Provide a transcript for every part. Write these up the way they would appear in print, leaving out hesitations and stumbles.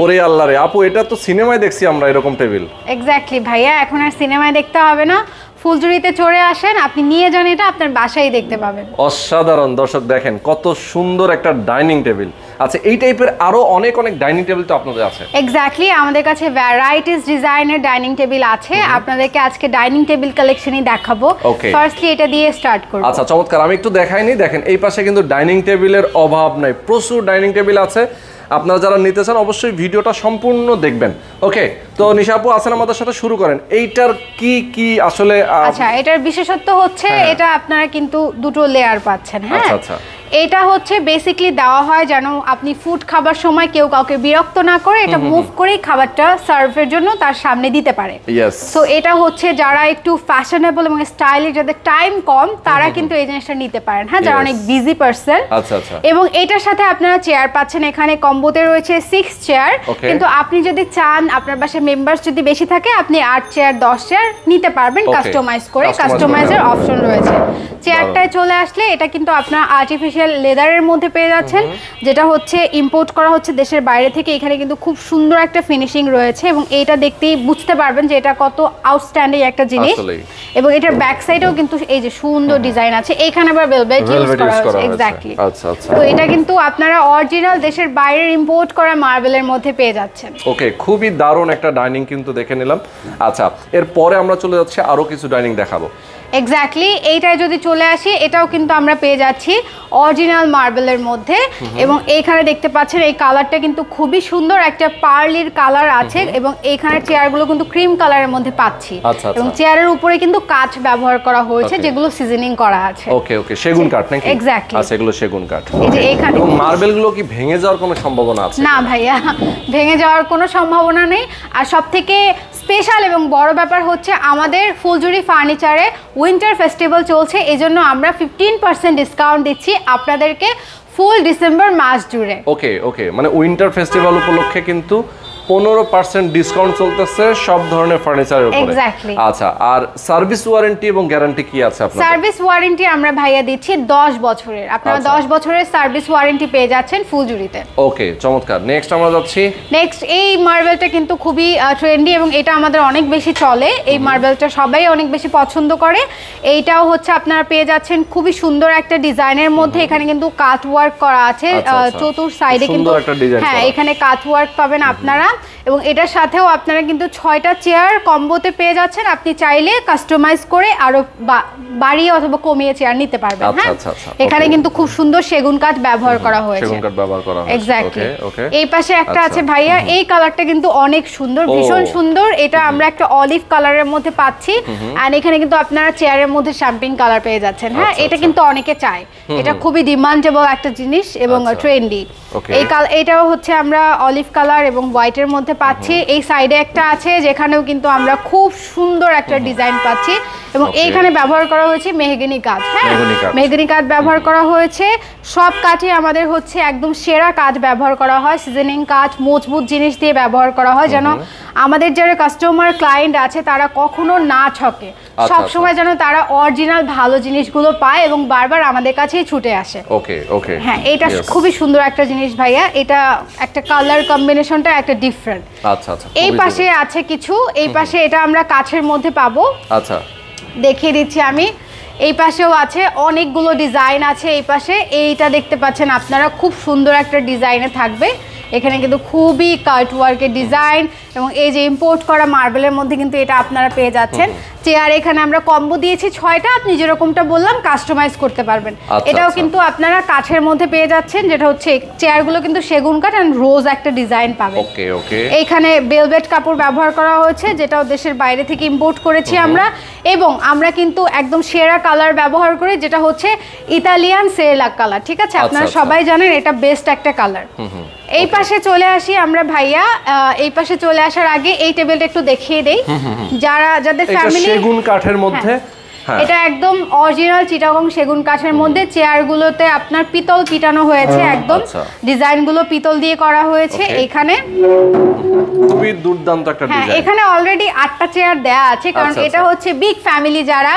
ওরে আল্লাহ রে আপু, এটা তো সিনেমায় দেখছি আমরা এরকম টেবিল। এক্স্যাক্টলি ভাইয়া, এখন আর সিনেমায় দেখতে হবে না, ফুলজুরিতে চড়ে আসেন, আপনি নিয়ে যান, এটা আপনার বাসায় দেখতে পাবেন। অসাধারণ দর্শক, দেখেন কত সুন্দর একটা ডাইনিং টেবিল। আচ্ছা, এই টাইপের আরো অনেক অনেক ডাইনিং টেবিল তো আপনাদের আছে? এক্স্যাক্টলি, আমাদের কাছে ভ্যারাইটিস ডিজাইনের ডাইনিং টেবিল আছে। আপনাদেরকে আজকে ডাইনিং টেবিল কালেকশনই দেখাবো। ফার্স্টলি এটা দিয়ে স্টার্ট করব। আচ্ছা চমৎকার, আমি একটু দেখাইনি। দেখেন এই পাশে কিন্তু ডাইনিং টেবিলের অভাব নাই, প্রচুর ডাইনিং টেবিল আছে। আপনারা যারা নিতে চান অবশ্যই ভিডিওটা সম্পূর্ণ দেখবেন। ওকে, তো নিশা আপু আছেন আমাদের সাথে, শুরু করেন। এইটার কি কি আসলে? আচ্ছা, এটার বিশেষত্ব হচ্ছে এটা আপনারা কিন্তু দুটো লেয়ার পাচ্ছেন। হ্যাঁ, আচ্ছা, এটা হচ্ছে বেসিক্যালি দেওয়া হয় যেন আপনি ফুড খাবার সময় কেউ কাউকে বিরক্ত না করে, এটা মুভ করেই খাবারটা সার্ভের জন্য তার সামনে দিতে পারে। সো এটা হচ্ছে যারা একটু ফ্যাশনেবল এবং স্টাইলিশ, যাদের টাইম কম, তারা কিন্তু এই জিনিসটা নিতে পারেন। হ্যাঁ, যারা অনেক বিজি পারসন। আচ্ছা আচ্ছা। এবং এটার সাথে আপনারা চেয়ার পাচ্ছেন, এখানে কম্বোতে রয়েছে 6 চেয়ার। কিন্তু আপনি যদি চান, আপনার বাসায় মেম্বারস যদি বেশি থাকে, আপনি 8 চেয়ার 10 চেয়ার নিতে পারবেন কাস্টমাইজ করে। কাস্টমাইজের অপশন রয়েছে। চেয়ারটায় চলে আসলে এটা কিন্তু আপনার আর্টিফিশিয়াল লেদারের মধ্যে পেয়ে যাচ্ছেন, যেটা হচ্ছে ইম্পোর্ট করা হচ্ছে দেশের বাইরে থেকে। এখানে কিন্তু খুব সুন্দর একটা ফিনিশিং রয়েছে এবং এটা দেখতেই বুঝতে পারবেন যে এটা কত আউটস্ট্যান্ডিং একটা জিনিস। এবং এটার ব্যাক সাইডেও কিন্তু এই যে সুন্দর ডিজাইন আছে, এইখানে আবার ভেলভেট ইউজ করা হয়েছে। এক্স্যাক্টলি। আচ্ছা আচ্ছা। তো এটা কিন্তু আপনারা অরিজিনাল দেশের বাইরের ইম্পোর্ট করা মার্বেলের মধ্যে পেয়ে যাচ্ছেন। ওকে, খুবই দারুণ একটা ডাইনিং কিন্তু দেখে নিলাম। আচ্ছা, এরপরে আমরা চলে যাচ্ছি আরো কিছু ডাইনিং দেখাবো। এক্স্যাক্টলি, এইটায় যদি চলে আসি, এটাও কিন্তু আমরা পেয়ে যাচ্ছি অরিজিনাল মার্বেলের মধ্যে। এবং এইখানে দেখতে পাচ্ছেন এই কালারটা কিন্তু খুবই সুন্দর, একটা পার্লির কালার আছে। এবং এইখানে চেয়ারগুলো কিন্তু ক্রিম কালারের মধ্যে পাচ্ছি। এবং চেয়ারের উপরে কিন্তু কাঠ ব্যবহার করা হয়েছে, যেগুলো সিজনিং করা আছে। ওকে ওকে, সেগুন কাঠ নাকি? এক্স্যাক্টলি। আচ্ছা, এগুলো সেগুন কাঠ। এই যে এইখানে মার্বেলগুলো কি ভেঙে যাওয়ার কোনো সম্ভাবনা আছে? না ভাইয়া, ভেঙে যাওয়ার কোনো সম্ভাবনা নেই। আর সবথেকে স্পেশাল এবং বড় ব্যাপার হচ্ছে আমাদের ফুলজুরি ফার্নিচারে উইন্টার ফেস্টিভ্যাল চলছে, এজন্য আমরা 15% ডিসকাউন্ট দিচ্ছি আপনাদেরকে ফুল ডিসেম্বর মাস জুড়ে। ওকে ওকে, মানে উইন্টার ফেস্টিভ্যাল উপলক্ষে কিন্তু 15% ডিসকাউন্ট চলতেছে সব ধরনের ফার্নিচারের উপরে। এক্স্যাক্টলি। আচ্ছা, আর সার্ভিস ওয়ারেন্টি এবং গ্যারান্টি কি আছে আপনাদের? সার্ভিস ওয়ারেন্টি আমরা ভাইয়া দিচ্ছি 10 বছরের। আপনারা 10 বছরের সার্ভিস ওয়ারেন্টি পেয়ে যাচ্ছেন ফুলজুরিতে। ওকে, চমৎকার। নেক্সট আমরা যাচ্ছি। নেক্সট এই মার্বেলটা কিন্তু খুবই ট্রেন্ডি এবং এটা আমাদের অনেক বেশি চলে। এই মার্বেলটা সবাই অনেক বেশি পছন্দ করে। এইটাও হচ্ছে আপনারা পেয়ে যাচ্ছেন খুবই সুন্দর একটা ডিজাইনের মধ্যে। এখানে কিন্তু কাট ওয়ার্ক করা আছে চতুর সাইডে, কিন্তু হ্যাঁ এখানে কাট ওয়ার্ক পাবেন আপনারা। এবং এটার সাথেও আপনারা কিন্তু 6টা চেয়ার কম্বোতে পেয়ে যাচ্ছেন। আপনি চাইলে কাস্টমাইজ করে আরো বাড়িয়ে অথবা কমিয়ে চেয়ার নিতে পারবেন। হ্যাঁ, এখানে কিন্তু খুব সুন্দর সেগুন কাঠ ব্যবহার করা হয়েছে। সেগুন কাঠ ব্যবহার করা হয়েছে। এক্স্যাক্টলি। এই পাশে একটা আছে ভাইয়া, এই কালারটা কিন্তু অনেক সুন্দর, ভীষণ সুন্দর। এটা আমরা একটা অলিভ কালারের মধ্যে পাচ্ছি। আর এখানে কিন্তু আপনারা চেয়ারের মধ্যে শ্যাম্পেন কালার পেয়ে যাচ্ছেন। হ্যাঁ, এটা কিন্তু অনেকে চায়, এটা খুবই ডিমান্ডেবল একটা জিনিস এবং ট্রেন্ডি। এটাও হচ্ছে আমরা অলিভ কালার এবং হোয়াইটের মধ্যে পাচ্ছি। এই সাইডে একটা আছে যেখানেও কিন্তু আমরা খুব সুন্দর একটা ডিজাইন পাচ্ছি। এবং এইখানে ব্যবহার করা হয়েছে মেহগনি কাঠ। হ্যাঁ, মেহগনি কাঠ ব্যবহার করা হয়েছে। সব কাঠে আমাদের হচ্ছে একদম সেরা কাঠ ব্যবহার করা হয়, সিজনিং কাঠ, মজবুত জিনিস দিয়ে ব্যবহার করা হয়, যেন আমাদের যারা কাস্টমার ক্লায়েন্ট আছে তারা কখনো না ঠকে। সব সময় যেন তারা অরিজিনাল ভালো জিনিসগুলো পায় এবং বারবার আমাদের কাছেই ছুটে আসে। ওকে ওকে। হ্যাঁ, এটা খুবই সুন্দর একটা জিনিস ভাইয়া। এটা একটা কালার কম্বিনেশনটা একটা ডিফারেন্ট। আচ্ছা আচ্ছা। এই পাশে আছে কিছু, এই পাশে এটা আমরা কাঠের মধ্যে পাবো। আচ্ছা, দেখিয়ে দিচ্ছি আমি। এই পাশেও আছে অনেকগুলো ডিজাইন আছে। এই পাশে এইটা দেখতে পাচ্ছেন আপনারা, খুব সুন্দর একটা ডিজাইনে থাকবে। এখানে কিন্তু খুবই কাট ওয়ার্কের ডিজাইন এবং এই যে ইম্পোর্ট করা মার্বেলের মধ্যে কিন্তু এটা আপনারা পেয়ে যাচ্ছেন। চেয়ার এখানে আমরা কম্বো দিয়েছি 6টা, আপনি যেরকমটা বললাম কাস্টমাইজ করতে পারবেন। এটাও কিন্তু আপনারা কাঠের মধ্যে পেয়ে যাচ্ছেন, যেটা হচ্ছে চেয়ারগুলো কিন্তু সেগুন কাঠ এন্ড রোজ একটা ডিজাইন পাবেন। ওকে ওকে। এইখানে ভেলভেট কাপড় ব্যবহার করা হয়েছে, যেটাও দেশের বাইরে থেকে ইম্পোর্ট করেছি আমরা। এবং আমরা কিন্তু একদম সেরা কালার ব্যবহার করি, যেটা হচ্ছে ইতালিয়ান সেরালাক কালার। ঠিক আছে, আপনারা সবাই জানেন এটা বেস্ট একটা কালার। এই পাশে চলে আসি আমরা ভাইয়া। এই পাশে চলে আসার আগে এই টেবিলটা একটু দেখিয়ে দেই। যাদের ফ্যামিলি সেগুন কাঠের মধ্যে, এটা একদম অরিজিনাল চিটাগং সেগুন কাঠের মধ্যে। চেয়ারগুলোতে আপনার পিতল পিটানো হয়েছে, একদম ডিজাইনগুলো পিতল দিয়ে করা হয়েছে। এখানে খুবই দুর্দান্ত একটা ডিজাইন। হ্যাঁ, এখানে অলরেডি 8টা চেয়ার দেয়া আছে, কারণ এটা হচ্ছে বিগ ফ্যামিলি যারা,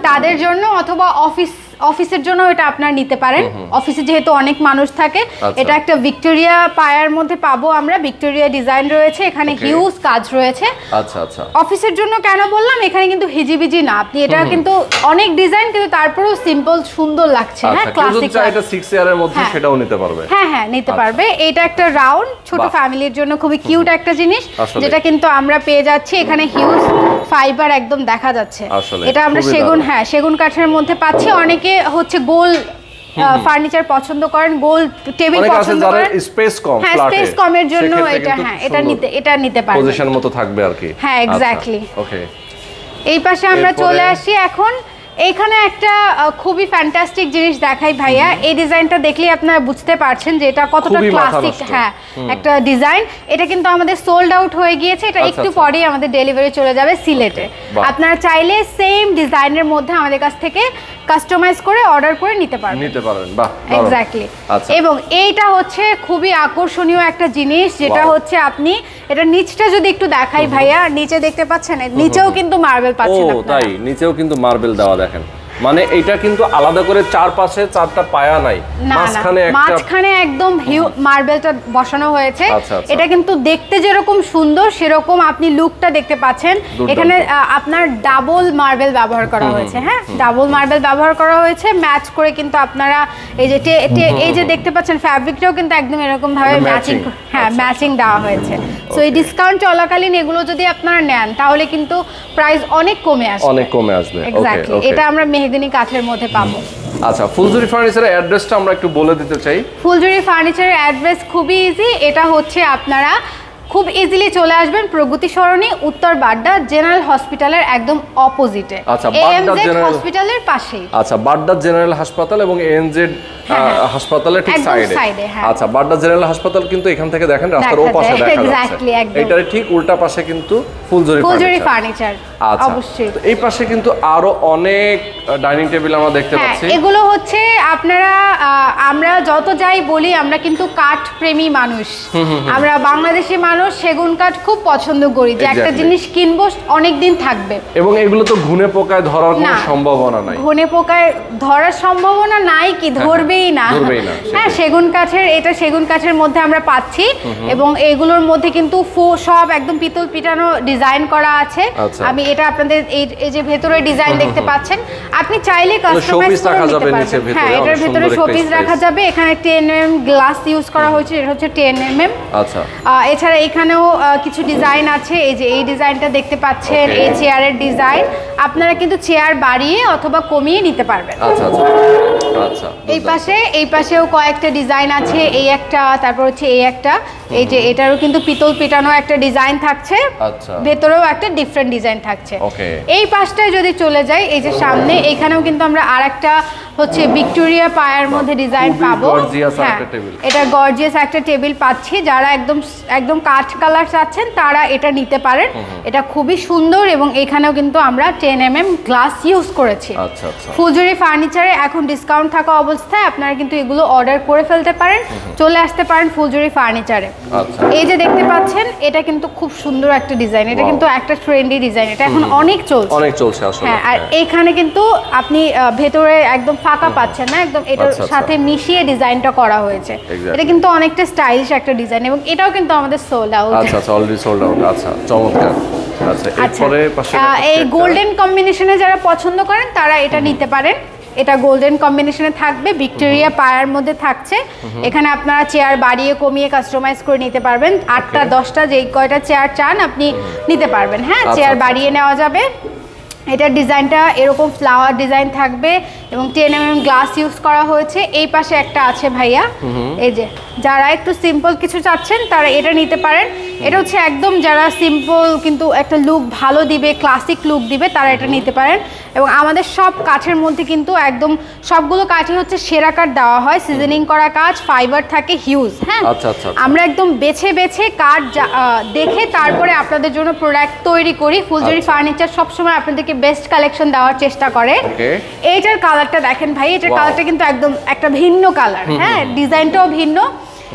তাদের জন্য, অথবা অফিস অফিসের জন্য এটা আপনারা নিতে পারেন। অফিসে যেহেতু অনেক মানুষ থাকে, এটা একটা ভিক্টোরিয়া পায়ার মধ্যে পাবো আমরা। ভিক্টোরিয়া ডিজাইন রয়েছে, এখানে হিউজ কাজ রয়েছে। আচ্ছা আচ্ছা, অফিসের জন্য কেন বললাম, এখানে কিন্তু হিজিবিজি না, আপনি এটা কিন্তু অনেক ডিজাইন কিন্তু তারপরেও সিম্পল সুন্দর লাগছে। হ্যাঁ, ক্লাসিক, এটা 6 ইয়ারের মধ্যে সেটাও নিতে পারবে। হ্যাঁ হ্যাঁ, নিতে পারবে। এটা একটা রাউন্ড ছোট ফ্যামিলির জন্য খুবই কিউট একটা জিনিস, যেটা কিন্তু আমরা পেয়ে যাচ্ছি। এখানে হিউজ ফাইবার একদম দেখা যাচ্ছে। এটা আমরা সেগুন কাঠের মধ্যে পাচ্ছি। অনেকে হচ্ছে গোল ফার্নিচার পছন্দ করেন, গোল টেবিল পছন্দ করেন, স্পেস কম, হ্যাঁ স্পেস কমের জন্য এটা নিতে পারবেন, পজিশন মতো থাকবে আর কি। হ্যাঁ এক্স্যাক্টলি। ওকে, এই পাশে আমরা চলে আসি এখন। এইখানে একটা খুবই ফ্যান্টাস্টিক জিনিস দেখাই ভাইয়া। এই ডিজাইনটা দেখলে আপনারা বুঝতে পারছেন যে এটা কতটা ক্লাসিক। হ্যাঁ, একটা ডিজাইন। এটা কিন্তু আমাদের সোল্ড আউট হয়ে গিয়েছে। এটা একটু পরেই আমাদের ডেলিভারি চলে যাবে সিলেটে। আপনারা চাইলে সেম ডিজাইনের মধ্যে আমাদের কাছ থেকে কাস্টমাইজ করে অর্ডার করে নিতে পারবেন। বাহ, এক্স্যাক্টলি। এবং এইটা হচ্ছে খুবই আকর্ষণীয় একটা জিনিস, যেটা হচ্ছে আপনি এটা নিচটা যদি একটু দেখাই ভাইয়া, নিচে দেখতে পাচ্ছেন, নিচেও কিন্তু মার্বেল পাচ্ছেন আপনারা। তাই নিচেও কিন্তু মার্বেল দেওয়া, দেখেন। মানে এটা কিন্তু আলাদা করে চারপাশে 4টা পায়া নাই, মাঝখানে একদম মার্বেলটা বসানো হয়েছে। এটা কিন্তু দেখতে যেরকম সুন্দর সেরকম আপনি লুকটা দেখতে পাচ্ছেন। এখানে আপনার ডাবল মার্বেল ব্যবহার করা হয়েছে। হ্যাঁ, ডাবল মার্বেল ব্যবহার করা হয়েছে, ম্যাচ করে কিন্তু আপনারা এই যে দেখতে পাচ্ছেন ফ্যাব্রিকটাও কিন্তু একদম এরকম ভাবে ম্যাচিং, ম্যাচিং দেওয়া হয়েছে। সো এই ডিসকাউন্ট চলাকালীন এগুলো যদি আপনারা নেন তাহলে কিন্তু প্রাইস অনেক কমে আসবে। এক্স্যাক্টলি, এটা আমরা মেহগনি কাঠের মধ্যে পাবো। আচ্ছা, ফুলঝুরি ফার্নিচারের অ্যাড্রেসটা আমরা একটু বলে দিতে চাই। ফুলঝুরি ফার্নিচারের অ্যাড্রেস খুবই ইজি। এটা হচ্ছে আপনারা খুব ইজিলি চলে আসবেন প্রগতি সরণি, উত্তর বাড্ডা জেনারেল হসপিটালের একদম অপোজিটে। আচ্ছা, বাড্ডা জেনারেল হসপিটালের পাশেই। আচ্ছা, বাড্ডা জেনারেল হাসপাতাল এবং এএনজেড হাসপাতালের ঠিক সাইডে। আচ্ছা, বাড্ডা জেনারেল হাসপাতাল কিন্তু এখান থেকে দেখেন রাস্তার ওপাশে দেখা যাচ্ছে। এটার ঠিক উল্টা পাশে কিন্তু ফুলঝুরি ফার্নিচার। আচ্ছা, অবশ্যই। এই পাশে কিন্তু আরো অনেক ডাইনিং টেবিল আমরা দেখতে পাচ্ছি। এগুলো হচ্ছে আমরা যত যাই বলি, আমরা কিন্তু কাঠ প্রেমী মানুষ। আমরা বাংলাদেশি মানুষ সেগুন কাঠ খুব পছন্দ করি, যে একটা জিনিস কিনবো অনেক দিন থাকবে। এবং এগুলো তো ঘুনে পোকায় ধরার কোনো সম্ভাবনা নাই। ঘুনে পোকায় ধরার সম্ভাবনা নাই কি, ধরবেই না। হ্যাঁ, সেগুন কাঠের মধ্যে আমরা পাচ্ছি। এবং এগুলোর মধ্যে কিন্তু সব একদম পিতল পিটানো ডিজাইন করা আছে। আমি এটা আপনাদের এই যে ভেতরে ডিজাইন দেখতে পাচ্ছেন, আপনি চাইলে কাস্টমাইজ করে নিতে পারবেন। হ্যাঁ, এটার ভেতরে শোপিস রাখা যাবে। এখানে 10 mm গ্লাস ইউজ করা হয়েছে, এটা হচ্ছে 10 mm। আচ্ছা, এছাড়া এখানেও কিছু ডিজাইন আছে। এই যে এই ডিজাইনটা দেখতে পাচ্ছেন, এই চেয়ারের ডিজাইন। আপনারা কিন্তু চেয়ার বাড়িয়ে অথবা কমিয়ে নিতে পারবেন। আচ্ছা আচ্ছা, এই পাশেও কয়েকটা ডিজাইন আছে। এই একটা, তারপর হচ্ছে এই একটা। এই যে এটারও কিন্তু পিতল পিটানো একটা ডিজাইন থাকছে। আচ্ছা, ভেতরেও একটা ডিফারেন্ট ডিজাইন থাকছে। এই পাশটায় যদি চলে যাই, এই যে সামনে, এখানেও কিন্তু আমরা আরেকটা হচ্ছে ভিক্টোরিয়া পায়ার মধ্যে ডিজাইন পাবো। হ্যাঁ, এটা গর্জিয়াস একটা টেবিল পাচ্ছি। যারা একদম কাঠ কালার চাচ্ছেন তারা এটা নিতে পারেন। এটা খুবই সুন্দর এবং এখানেও কিন্তু আমরা 10 mm গ্লাস ইউজ করেছি। ফুলঝুরি ফার্নিচারে এখন ডিসকাউন্ট থাকা অবস্থায় আপনারা কিন্তু এগুলো অর্ডার করে ফেলতে পারেন, চলে আসতে পারেন ফুলঝুরি ফার্নিচারে। এই যে দেখতে পাচ্ছেন, এটা কিন্তু খুব সুন্দর একটা ডিজাইন। এটা কিন্তু একটা ট্রেন্ডি ডিজাইন, এটা এখন অনেক চলছে আসলে। হ্যাঁ, আর এখানে কিন্তু আপনি ভেতরে একদম ফাঁকা পাচ্ছেন না, একদম এটার সাথে মিশিয়ে ডিজাইনটা করা হয়েছে। এটা কিন্তু অনেকটা স্টাইলিশ একটা ডিজাইন এবং এটাও কিন্তু আমাদের সোল্ড আউট। আচ্ছা, অলরেডি সোল্ড আউট। আচ্ছা, চমৎকার। আচ্ছা, এরপরে পাশে এই গোল্ডেন কম্বিনেশনে যারা পছন্দ করেন তারা এটা নিতে পারেন। এটা গোল্ডেন কম্বিনেশনে থাকবে, ভিক্টোরিয়া পায়ার মধ্যে থাকছে। এখানে আপনারা চেয়ার বাড়িয়ে কমিয়ে কাস্টমাইজ করে নিতে পারবেন। 8টা 10টা যেই কয়টা চেয়ার চান আপনি নিতে পারবেন। হ্যাঁ, চেয়ার বাড়িয়ে নেওয়া যাবে। এটার ডিজাইনটা এরকম ফ্লাওয়ার ডিজাইন থাকবে এবং 10 mm গ্লাস ইউজ করা হয়েছে। এই পাশে একটা আছে ভাইয়া, এই যে যারা একটু সিম্পল কিছু চাচ্ছেন তারা এটা নিতে পারেন। এটা হচ্ছে একদম যারা সিম্পল কিন্তু একটা লুক ভালো দিবে, ক্লাসিক লুক দিবে, তারা এটা নিতে পারেন। এবং আমাদের সব কাঠের মধ্যে কিন্তু একদম সবগুলো কাঠই হচ্ছে সেরা কাঠ দেওয়া হয়, সিজনিং করা কাঠ, ফাইবার থাকে হিউজ। হ্যাঁ, আমরা একদম বেছে বেছে কাঠ দেখে তারপরে আপনাদের জন্য প্রোডাক্ট তৈরি করি। ফুলঝুরি ফার্নিচার সবসময় আপনাদেরকে বেস্ট কালেকশন দেওয়ার চেষ্টা করে। এইটার কালারটা দেখেন ভাই, এটার কালারটা কিন্তু একদম একটা ভিন্ন কালার। হ্যাঁ, ডিজাইনটাও ভিন্ন।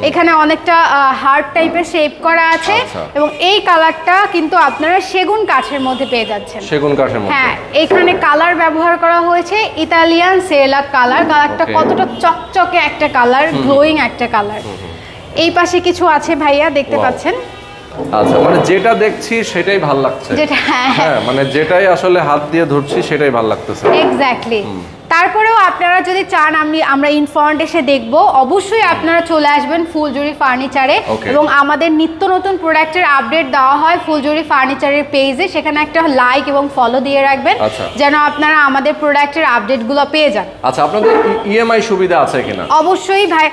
এখানে অনেকটা হার্ট টাইপের শেপ করা আছে এবং এই কালারটা কিন্তু আপনারা সেগুন কাঠের মধ্যে পেয়ে যাচ্ছেন। সেগুন কাঠের মধ্যে, হ্যাঁ। এখানে কালার ব্যবহার করা হয়েছে ইতালিয়ান সেরালাক কালার। কালারটা কতটা চকচকে একটা কালার, গ্লোয়িং একটা কালার। এই পাশে কিছু আছে ভাইয়া, দেখতে পাচ্ছেন। আচ্ছা, মানে যেটা দেখছি সেটাই ভালো লাগছে, যেটা হ্যাঁ, মানে যেটাই আসলে হাত দিয়ে ধরছি সেটাই ভালো লাগতেছে। এক্স্যাক্টলি। তারপরেও আপনারা যদি চান আমরা ইনফ্রন্ট এসে দেখব, অবশ্যই আপনারা চলে আসবেন ফুলজুরি ফার্নিচারে। এবং আমাদের নিত্য নতুন প্রোডাক্টের আপডেট দেওয়া হয় ফুলজুরি ফার্নিচারের পেজে, সেখানে একটা লাইক এবং ফলো দিয়ে রাখবেন যেন আপনারা আমাদের প্রোডাক্টের আপডেটগুলো পেয়ে যান। আচ্ছা, আপনাদের ইএমআই সুবিধা আছে কিনা? অবশ্যই ভাই,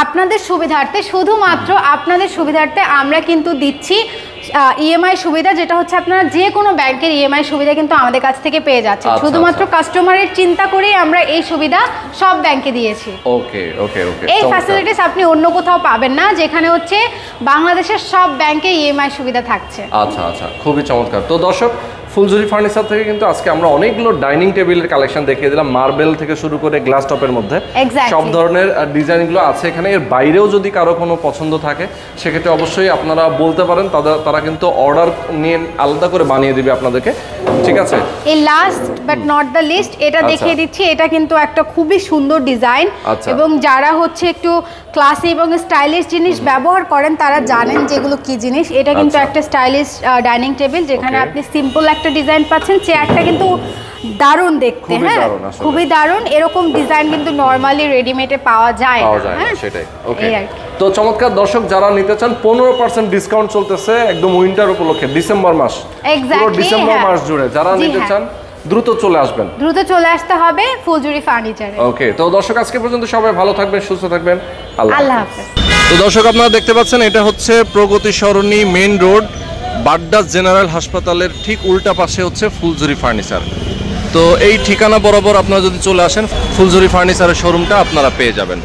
আপনাদের সুবিধার্থে, শুধুমাত্র আপনাদের সুবিধার্থে আমরা কিন্তু দিচ্ছি ইএমআই সুবিধা, যেটা হচ্ছে আপনারা যে কোনো ব্যাংকের ইএমআই সুবিধা কিন্তু আমাদের কাছ থেকে পেয়ে যাচ্ছেন। শুধুমাত্র কাস্টমারের চিন্তা করেই আমরা এই সুবিধা সব ব্যাংকে দিয়েছি। ওকে ওকে ওকে। এই ফ্যাসিলিটিস আপনি অন্য কোথাও পাবেন না, যেখানে হচ্ছে বাংলাদেশের সব ব্যাংকে ইএমআই সুবিধা থাকছে। আচ্ছা আচ্ছা, খুবই চমৎকার। তো দর্শক, ফুলজুরি ফার্নিচার থেকে কিন্তু আজকে আমরা অনেকগুলো ডাইনিং টেবিলের কালেকশন দেখিয়ে দিলাম, মার্বেল থেকে শুরু করে গ্লাস টপের মধ্যে সব ধরনের ডিজাইনগুলো আছে এখানে। এর বাইরেও যদি কারো কোনো পছন্দ থাকে সেক্ষেত্রে অবশ্যই আপনারা বলতে পারেন, তারা কিন্তু অর্ডার নিয়ে আলাদা করে বানিয়ে দিবে আপনাদেরকে, ঠিক আছে? এই last but not the least, এটা দেখিয়ে দিচ্ছি। এটা কিন্তু একটা খুবই সুন্দর ডিজাইন, এবং যারা হচ্ছে একটু ক্লাসি এবং স্টাইলিশ জিনিস ব্যবহার করেন তারা জানেন যেগুলো কি জিনিস। এটা কিন্তু একটা স্টাইলিশ ডাইনিং টেবিল, যেখানে আপনি সিম্পল একটা ডিজাইন পাচ্ছেন। চেয়ারটা কিন্তু দারুণ দেখতে, হ্যাঁ, খুবই দারুণ। এরকম ডিজাইন কিন্তু নরমালি রেডিমেডে পাওয়া যায় না, সেটাই। ওকে, তো চমৎকার। দর্শক, যারা নিতে চান 15% ডিসকাউন্ট চলতেছে একদম উইন্টার উপলক্ষে, ডিসেম্বর মাস, পুরো ডিসেম্বর মাস জুড়ে। যারা নিতে চান দ্রুত চলে আসবেন, দ্রুত চলে আসতে হবে ফুলজুরি ফার্নিচারে। ওকে, তো দর্শক, আজকে পর্যন্ত সবাই ভালো থাকবেন, সুস্থ থাকবেন, আল্লাহ হাফেজ। তো দর্শক, আপনারা দেখতে পাচ্ছেন এটা হচ্ছে প্রগতি সরণি মেইন রোড, বাড্ডাস জেনারেল হাসপাতালের ঠিক উল্টা পাশে হচ্ছে ফুলজুরি ফার্নিচার। তো এই ঠিকানা বরাবর আপনারা যদি চলে আসেন ফুলজুরি ফার্নিচারের শোরুমটা আপনারা পেয়ে যাবেন।